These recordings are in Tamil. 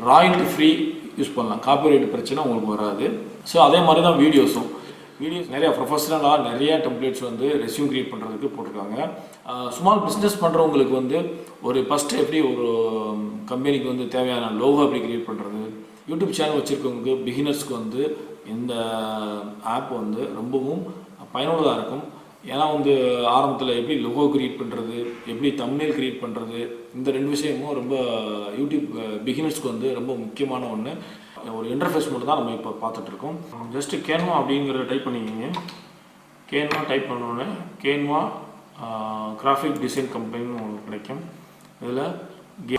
ராயல்ட்டி ஃப்ரீ யூஸ் பண்ணலாம், காப்பிரைட் பிரச்சனை உங்களுக்கு வராது. ஸோ அதே மாதிரி தான் வீடியோஸ் நிறையா ப்ரொஃபஷனலாக நிறையா டெம்ப்ளேட்ஸ் வந்து ரெஸ்யூம் க்ரியேட் பண்ணுறதுக்கு போட்டிருக்காங்க. ஸ்மால் பிஸ்னஸ் பண்ணுறவங்களுக்கு வந்து ஒரு ஃபஸ்ட்டு எப்படி ஒரு கம்பெனிக்கு வந்து தேவையான லோகோ எப்படி க்ரியேட் பண்ணுறது, யூடியூப் சேனல் வச்சுருக்கவங்களுக்கு பிகினர்ஸ்க்கு வந்து இந்த ஆப் வந்து ரொம்பவும் பயனுள்ளதாக இருக்கும். ஏன்னா வந்து ஆரம்பத்தில் எப்படி லோகோ க்ரியேட் பண்ணுறது, எப்படி தம்ப்நெயில் க்ரியேட் பண்ணுறது, இந்த 2 விஷயமும் ரொம்ப யூடியூப் பிகினர்ஸ்க்கு வந்து ரொம்ப முக்கியமான ஒன்று. ஒரு இன்டர்ஃபேஸ் மட்டும் தான் நம்ம இப்போ பார்த்துட்ருக்கோம். ஜஸ்ட்டு கேன்வா அப்படிங்கிற டைப் பண்ணிக்கிங்க. கேன்வா டைப் பண்ணோன்னே கேன்வா கிராஃபிக் டிசைன் கம்பெனின்னு உங்களுக்கு கிடைக்கும். இதில்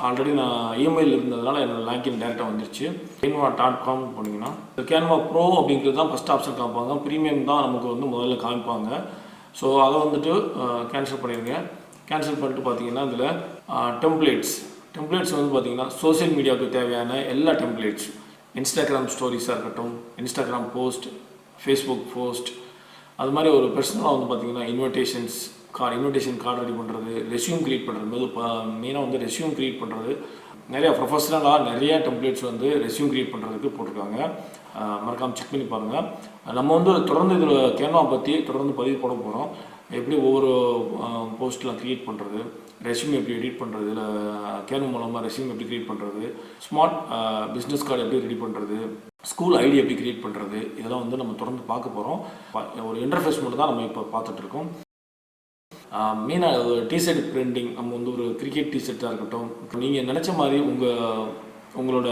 ஆல்ரெடி நான் இமெயில் இருந்ததுனால என்னோடய லாங்கின் டேரெக்டாக வந்துருச்சு. canva.com போனீங்கன்னா கேன்வா ப்ரோ அப்படிங்கிறது தான் ஃபஸ்ட் ஆப்ஷன் காமிப்பாங்க. ப்ரீமியம் தான் நமக்கு வந்து முதல்ல காமிப்பாங்க. ஸோ அதை வந்துட்டு கேன்சல் பண்ணிடுங்க. கேன்சல் பண்ணிட்டு பார்த்தீங்கன்னா இதில் டெம்ப்ளேட்ஸ் வந்து பார்த்தீங்கன்னா சோஷியல் மீடியாவுக்கு தேவையான எல்லா டெம்ப்ளேட்ஸ், இன்ஸ்டாகிராம் ஸ்டோரிஸாக இருக்கட்டும், இன்ஸ்டாகிராம் போஸ்ட், ஃபேஸ்புக் போஸ்ட், அது மாதிரி ஒரு பர்சனலாக வந்து பார்த்திங்கன்னா இன்விடேஷன் கார்டு ரெடி பண்ணுறது, ரெஸ்யூம் க்ரியேட் பண்ணுறது, மெயினாக வந்து ரெஸ்யூம் க்ரியேட் பண்ணுறது, நிறையா ப்ரொஃபஷனலாக நிறையா டெம்ப்ளேட்ஸ் வந்து ரெஸ்யூம் க்ரியேட் பண்ணுறதுக்கு போட்டிருக்காங்க. மறக்காமல் செக் பண்ணி பாருங்கள். நம்ம வந்து தொடர்ந்து இதில் கேன்வா பற்றி தொடர்ந்து பதிவு போட போகிறோம். எப்படி ஒவ்வொரு போஸ்ட்லாம் க்ரியேட் பண்ணுறது, ரெஸ்யூம் எப்படி எடிட் பண்ணுறது, இல்லை கேன்வா மூலமாக ரெஸ்யூம் எப்படி க்ரியேட் பண்ணுறது, ஸ்மார்ட் பிஸ்னஸ் கார்டு எப்படி ரெடி பண்ணுறது, ஸ்கூல் ஐடி எப்படி க்ரியேட் பண்ணுறது, இதெல்லாம் வந்து நம்ம தொடர்ந்து பார்க்க போகிறோம். ஒரு இன்டர்ஃபேஸ் மட்டும் தான் நம்ம இப்போ பார்த்துட்ருக்கோம். மெயினாக டிஷர்ட் பிரிண்டிங், நம்ம வந்து ஒரு கிரிக்கெட் டிஷர்ட்டாக இருக்கட்டும், நீங்கள் நினச்ச மாதிரி உங்களோட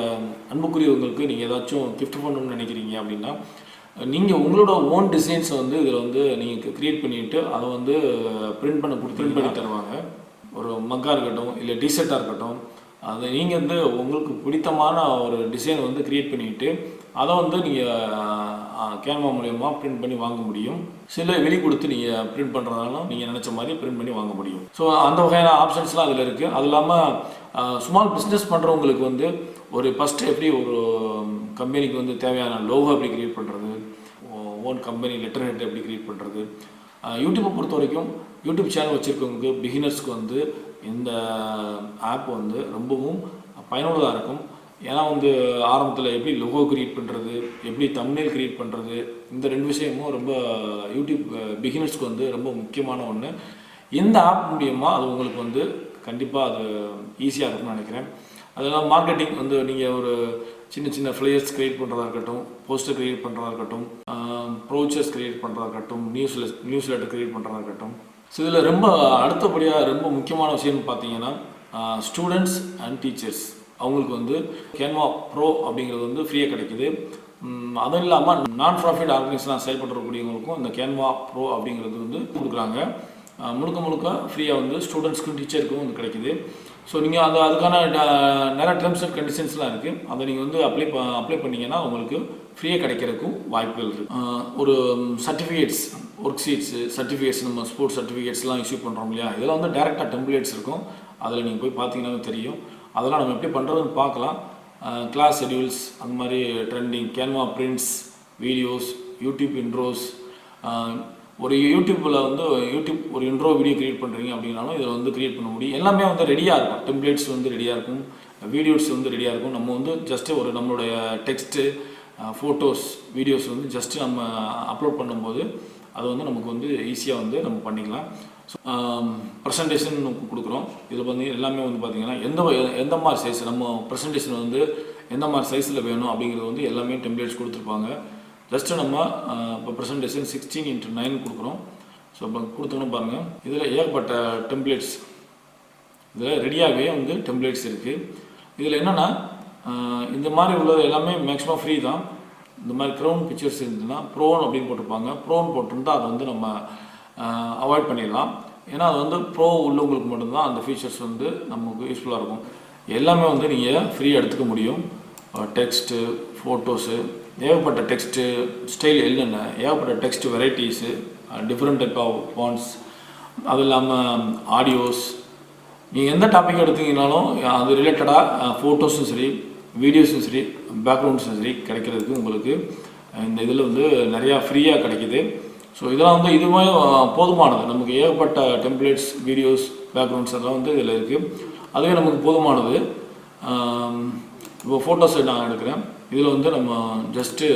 அன்புக்குரியவங்களுக்கு நீங்கள் ஏதாச்சும் கிஃப்ட் பண்ணணும்னு நினைக்கிறீங்க அப்படின்னா நீங்கள் உங்களோட ஓன் டிசைன்ஸை வந்து இதில் வந்து நீங்கள் க்ரியேட் பண்ணிவிட்டு அதை வந்து பிரிண்ட் பண்ணி தருவாங்க. ஒரு மக்காக இருக்கட்டும், இல்லை டிஷர்ட்டாக இருக்கட்டும், அதை நீங்கள் வந்து உங்களுக்கு பிடித்தமான ஒரு டிசைனை வந்து க்ரியேட் பண்ணிவிட்டு அதை வந்து நீங்கள் கேன்வா மூலயமா பிரிண்ட் பண்ணி வாங்க முடியும். சில வெளி கொடுத்து நீங்கள் பிரிண்ட் பண்ணுறதாலும் நீங்கள் நினச்ச மாதிரி பிரிண்ட் பண்ணி வாங்க முடியும். ஸோ அந்த வகையான ஆப்ஷன்ஸ்லாம் அதில் இருக்குது. அது இல்லாமல் ஸ்மால் பிஸ்னஸ் பண்ணுறவங்களுக்கு வந்து ஒரு ஃபஸ்ட்டு எப்படி ஒரு கம்பெனிக்கு வந்து தேவையான லோகோ எப்படி க்ரியேட் பண்ணுறது, ஓன் கம்பெனி லெட்டர் ஹெட் எப்படி க்ரியேட் பண்ணுறது, யூடியூப்பை பொறுத்த வரைக்கும் யூடியூப் சேனல் வச்சுருக்கவங்களுக்கு பிகினர்ஸ்க்கு வந்து இந்த ஆப் வந்து ரொம்பவும் பயனுள்ளதாக இருக்கும். ஏன்னா வந்து ஆரம்பத்தில் எப்படி லோகோ க்ரியேட் பண்ணுறது, எப்படி தம்ப்நெயில் க்ரியேட் பண்ணுறது, இந்த 2 விஷயமும் ரொம்ப யூடியூப் பிகினர்ஸ்க்கு வந்து ரொம்ப முக்கியமான ஒன்று. இந்த ஆப் மூலியமாக அது உங்களுக்கு வந்து கண்டிப்பாக அது ஈஸியாக இருக்கும்னு நினைக்கிறேன். அதெல்லாம் மார்க்கெட்டிங் வந்து நீங்கள் ஒரு சின்ன ஃப்ளையர்ஸ் க்ரியேட் பண்ணுறதா இருக்கட்டும், போஸ்டர் க்ரியேட் பண்ணுறதா இருக்கட்டும், ப்ரோச்சர்ஸ் க்ரியேட் பண்ணுறதா இருக்கட்டும், நியூஸ் லெட்டர் க்ரியேட் பண்ணுறதா இருக்கட்டும். ஸோ இதில் ரொம்ப அடுத்தபடியாக ரொம்ப முக்கியமான விஷயம்னு பார்த்தீங்கன்னா ஸ்டூடெண்ட்ஸ் அண்ட் டீச்சர்ஸ் அவங்களுக்கு வந்து கேன்வா ப்ரோ அப்படிங்கிறது வந்து ஃப்ரீயாக கிடைக்குது. அதுவும் இல்லாமல் நான் ப்ராஃபிட் ஆர்கனைசேஷனாக செயல்படுறக்கூடியவங்களுக்கும் இந்த கேன்வா ப்ரோ அப்படிங்கிறது வந்து கொடுக்குறாங்க. முழுக்க ஃப்ரீயாக வந்து ஸ்டூடெண்ட்ஸ்க்கும் டீச்சருக்கும் வந்து கிடைக்குது. ஸோ நீங்கள் அதுக்கான நிறைய டேர்ம்ஸ் அண்ட் கண்டிஷன்ஸ்லாம் இருக்குது. அதை நீங்கள் வந்து அப்ளை பண்ணிங்கன்னா உங்களுக்கு ஃப்ரீயாக கிடைக்கிறதுக்கும் வாய்ப்புகள் இருக்குது. ஒரு சர்டிஃபிகேட்ஸ், ஒர்க் ஷீட்ஸு, சர்டிஃபிகேட்ஸ், நம்ம ஸ்போர்ட்ஸ் சர்டிஃபிகேட்ஸ்லாம் இஷ்யூ பண்ணுறோம் இல்லையா, இதெல்லாம் வந்து டேரெக்டாக டெம்ப்ளேட்ஸ் இருக்கும். அதில் நீங்கள் போய் பார்த்தீங்கன்னா தெரியும். அதெல்லாம் நம்ம எப்படி பண்ணுறதுன்னு பார்க்கலாம். கிளாஸ் ஷெடியூல்ஸ், அந்த மாதிரி trending, Canva prints, videos, YouTube intros, ஒரு யூடியூப்பில் வந்து ஒரு இன்ட்ரோ வீடியோ க்ரியேட் பண்ணுறீங்க அப்படின்னாலும் இதில் வந்து க்ரியேட் பண்ண முடியும். எல்லாமே வந்து ரெடியாக இருக்கும். டெம்ப்ளேட்ஸ் வந்து ரெடியாக இருக்கும், வீடியோஸ் வந்து ரெடியாக இருக்கும். நம்ம வந்து ஜஸ்ட்டு ஒரு நம்மளுடைய டெக்ஸ்ட்டு, ஃபோட்டோஸ், வீடியோஸ் வந்து ஜஸ்ட்டு நம்ம அப்லோட் பண்ணும்போது அது வந்து நமக்கு வந்து ஈஸியாக வந்து நம்ம பண்ணிக்கலாம். ஸோ ப்ரெசன்டேஷன் கொடுக்குறோம். இதில் வந்து எல்லாமே வந்து பார்த்திங்கன்னா எந்த மாதிரி சைஸ் நம்ம ப்ரெசன்டேஷன் வந்து எந்த மாதிரி சைஸில் வேணும் அப்படிங்கிறது வந்து எல்லாமே டெம்ப்ளேட்ஸ் கொடுத்துருப்பாங்க. ஜஸ்ட்டு நம்ம இப்போ ப்ரெசன்டேஷன் 16:9 கொடுக்குறோம். ஸோ இப்போ கொடுத்தோன்னு பாருங்கள், இதில் ஏகப்பட்ட டெம்ப்ளேட்ஸ், இதில் ரெடியாகவே வந்து டெம்ப்ளேட்ஸ் இருக்குது. இதில் என்னென்னா இந்த மாதிரி உள்ளது எல்லாமே மேக்ஸிமம் ஃப்ரீ தான். இந்த மாதிரி க்ரௌன் பிக்சர்ஸ் இருந்ததுன்னா ப்ரோன் அப்படின்னு போட்டிருப்பாங்க. ப்ரோன் போட்டிருந்தால் அதை வந்து நம்ம அவாய்ட் பண்ணிடலாம். ஏன்னா அது வந்து ப்ரோ உள்ளவங்களுக்கு மட்டும்தான் அந்த ஃபீச்சர்ஸ் வந்து நமக்கு யூஸ்ஃபுல்லாக இருக்கும். எல்லாமே வந்து நீங்கள் ஃப்ரீயாக எடுத்துக்க முடியும். டெக்ஸ்ட்டு, ஃபோட்டோஸு, ஏகப்பட்ட டெக்ஸ்ட்டு ஸ்டைல் என்னென்ன ஏகப்பட்ட text varieties, different type of fonts, அது இல்லாமல் ஆடியோஸ், நீங்கள் எந்த டாபிக் எடுத்தீங்கனாலும் அது ரிலேட்டடாக ஃபோட்டோஸும் சரி, வீடியோஸும் சரி, பேக்ரவுண்ட்ஸும் சரி கிடைக்கிறதுக்கு உங்களுக்கு இந்த இதில் வந்து நிறையா ஃப்ரீயாக கிடைக்கிது. ஸோ இதெல்லாம் வந்து இதுவே போதுமானது. நமக்கு ஏகப்பட்ட டெம்ப்ளேட்ஸ், வீடியோஸ், பேக்ரவுண்ட்ஸ் அதெல்லாம் வந்து இதில் இருக்குது. அதுவே நமக்கு போதுமானது. இப்போ ஃபோட்டோஸ் நான் எடுக்கிறேன். இதில் வந்து நம்ம ஜஸ்ட்டு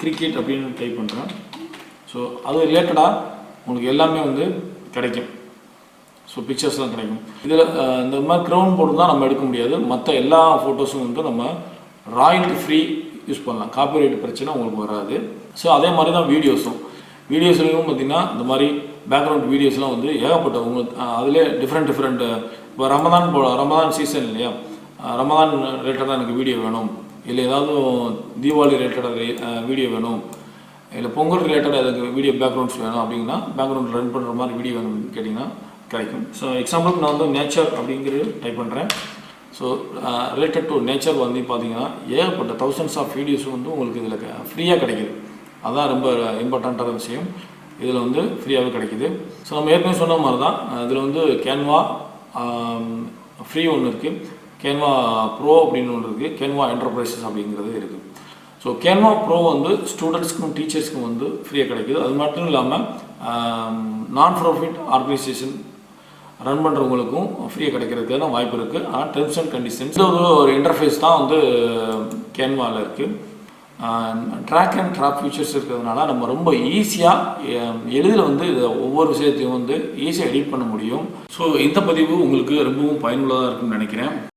கிரிக்கெட் அப்படின்னு டைப் பண்ணுறேன். ஸோ அது ரிலேட்டடாக உங்களுக்கு எல்லாமே வந்து கிடைக்கும். ஸோ பிக்சர்ஸ்லாம் கிடைக்கும். இதில் இந்த மாதிரி க்ரௌன் போர்டு தான் நம்ம எடுக்க முடியாது. மற்ற எல்லா ஃபோட்டோஸும் வந்து நம்ம ராயல்ட்டி ஃப்ரீ யூஸ் பண்ணலாம். காப்பிரைட் பிரச்சனை உங்களுக்கு வராது. ஸோ அதே மாதிரி தான் வீடியோஸ்லையும் பார்த்திங்கன்னா இந்த மாதிரி பேக்ரவுண்ட் வீடியோஸ்லாம் வந்து ஏகப்பட்ட உங்களுக்கு அதிலே டிஃப்ரெண்ட் இப்போ ரமதான் சீசன் இல்லையா, ரமதான் ரிலேட்டடாக எனக்கு வீடியோ வேணும், இல்லை ஏதாவது தீபாவளி ரிலேட்டடாக வீடியோ வேணும், இல்லை பொங்கல் ரிலேட்டடாக எனக்கு வீடியோ பேக்ரவுண்ட்ஸ் வேணும் அப்படின்னா பேக்ரவுண்ட் ரன் பண்ணுற மாதிரி வீடியோ வேணும்னு கேட்டிங்கன்னா கிடைக்கும். ஸோ எக்ஸாம்பிளுக்கு நான் வந்து நேச்சர் அப்படிங்கிறது டைப் பண்ணுறேன். ஸோ ரிலேட்டட் டு நேச்சர் வந்து பார்த்தீங்கன்னா ஏகப்பட்ட தௌசண்ட்ஸ் ஆஃப் வீடியோஸ் வந்து உங்களுக்கு இதில் ஃப்ரீயாக கிடைக்குது. அதுதான் ரொம்ப இம்பார்ட்டண்ட்டான விஷயம். இதில் வந்து ஃப்ரீயாகவே கிடைக்குது. ஸோ நம்ம ஏற்கனவே சொன்ன மாதிரி தான் இதில் வந்து கேன்வா ஃப்ரீ ஒன்று இருக்குது, கேன்வா ப்ரோ அப்படின்னு ஒன்று இருக்குது, கேன்வா என்டர்பிரைசஸ் அப்படிங்கிறது இருக்குது. ஸோ கேன்வா ப்ரோ வந்து ஸ்டூடெண்ட்ஸ்க்கும் டீச்சர்ஸ்க்கும் வந்து ஃப்ரீயாக கிடைக்குது. அது மட்டும் இல்லாமல் நான் ப்ராஃபிட் ஆர்கனைசேஷன் ரன் பண்ணுறவங்களுக்கும் ஃப்ரீயாக கிடைக்கிறதுக்கான வாய்ப்பு இருக்குது. ஆனால் டெர்ம்ஸ் அண்ட் கண்டிஷன்ஸ் ஒரு இன்டர்ஃபேஸ் தான் வந்து கேன்வாவில் இருக்குது. ட்ராக் அண்ட் ட்ராப் ஃபீச்சர்ஸ் இருக்கிறதுனால நம்ம ரொம்ப ஈஸியாக எளிதில் வந்து இதை ஒவ்வொரு விஷயத்தையும் வந்து ஈஸியாக எடிட் பண்ண முடியும். ஸோ இந்த பதிவு உங்களுக்கு ரொம்பவும் பயனுள்ளதாக இருக்குன்னு நினைக்கிறேன்.